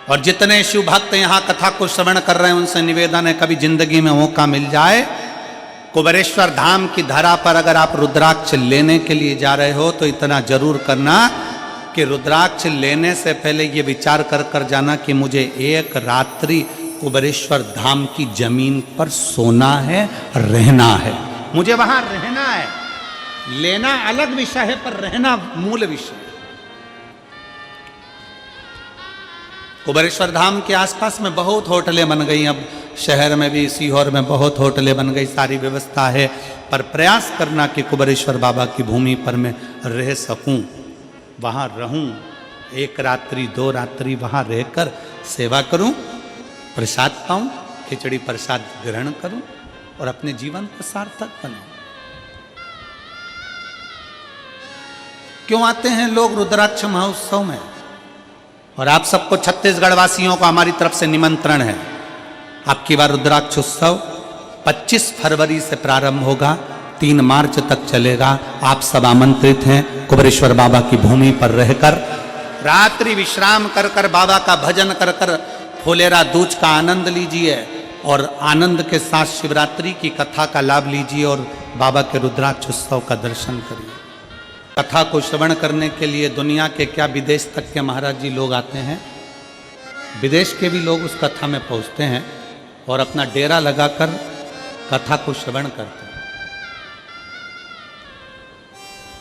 और जितने शिव भक्त यहाँ कथा को श्रवण कर रहे हैं उनसे निवेदन है, कभी जिंदगी में मौका मिल जाए कुबेरेश्वर धाम की धरा पर अगर आप रुद्राक्ष लेने के लिए जा रहे हो तो इतना जरूर करना कि रुद्राक्ष लेने से पहले ये विचार कर कर जाना कि मुझे एक रात्रि कुबेरेश्वर धाम की जमीन पर सोना है, रहना है, मुझे वहां रहना है। लेना अलग विषय है पर रहना मूल विषय। कुबेरेश्वर धाम के आसपास में बहुत होटलें बन गई, अब शहर में भी सीहोर में बहुत होटलें बन गई, सारी व्यवस्था है, पर प्रयास करना कि कुबेरेश्वर बाबा की भूमि पर मैं रह सकूं, वहां रहूं, एक रात्रि 2 रात्रि वहां रहकर सेवा करूं, प्रसाद पाऊं, खिचड़ी प्रसाद ग्रहण करूं और अपने जीवन को सार्थक बनाऊं। क्यों आते हैं लोग रुद्राक्ष महोत्सव में? और आप सबको छत्तीसगढ़ वासियों को हमारी तरफ से निमंत्रण है। आपकी बार रुद्राक्ष उत्सव 25 फरवरी से प्रारंभ होगा, 3 मार्च तक चलेगा। आप सब आमंत्रित हैं। कुबेरेश्वर बाबा की भूमि पर रहकर रात्रि विश्राम कर कर बाबा का भजन कर कर फुलेरा दूज का आनंद लीजिए और आनंद के साथ शिवरात्रि की कथा का लाभ लीजिए और बाबा के रुद्राक्ष उत्सव का दर्शन करिए। कथा को श्रवण करने के लिए दुनिया के क्या विदेश तक के महाराज जी लोग आते हैं, विदेश के भी लोग उस कथा में पहुंचते हैं और अपना डेरा लगाकर कथा को श्रवण करते हैं।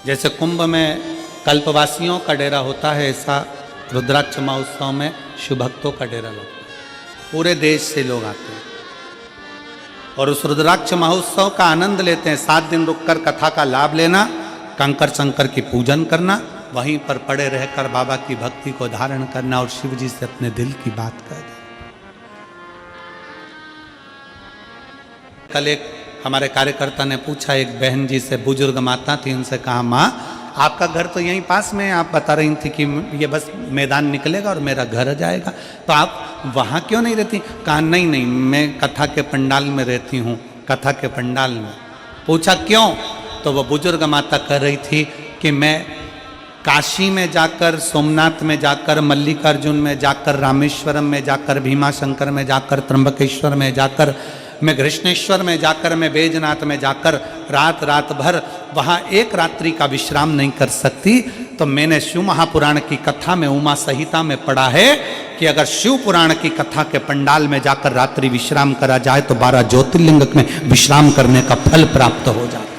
जैसे कुंभ में कल्पवासियों का डेरा होता है, ऐसा रुद्राक्ष महोत्सव में शिव भक्तों का डेरा लगता है। पूरे देश से लोग आते हैं और उस रुद्राक्ष महोत्सव का आनंद लेते हैं। 7 दिन रुककर कथा का लाभ लेना, कंकर शंकर की पूजन करना, वहीं पर पड़े रहकर बाबा की भक्ति को धारण करना और शिव जी से अपने दिल की बात कर देना। कल एक हमारे कार्यकर्ता ने पूछा, एक बहन जी से, बुजुर्ग माता थी, उनसे कहा, माँ आपका घर तो यहीं पास में है, आप बता रही थी कि ये बस मैदान निकलेगा और मेरा घर आ जाएगा, तो आप वहाँ क्यों नहीं रहती? कहा नहीं नहीं, मैं कथा के पंडाल में रहती हूँ, कथा के पंडाल में। पूछा क्यों? तो वो बुजुर्ग माता कह रही थी कि मैं काशी में जाकर, सोमनाथ में जाकर, मल्लिकार्जुन में जाकर, रामेश्वरम में जाकर, भीमाशंकर में जाकर, त्र्यंबकेश्वर में जाकर, मैं कृष्णेश्वर में जाकर, मैं बैजनाथ में जाकर रात भर वहाँ एक रात्रि का विश्राम नहीं कर सकती। तो मैंने शिव महापुराण की कथा में, उमा संहिता में पढ़ा है कि अगर शिव पुराण की कथा के पंडाल में जाकर रात्रि विश्राम करा जाए तो 12 ज्योतिर्लिंग में विश्राम करने का फल प्राप्त हो जाता है।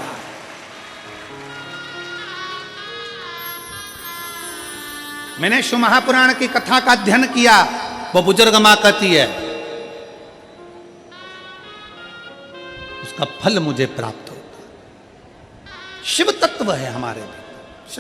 मैंने शिव महापुराण की कथा का अध्ययन किया, वो बुजुर्ग मां कहती है उसका फल मुझे प्राप्त होता। शिव तत्व है हमारे भीतर।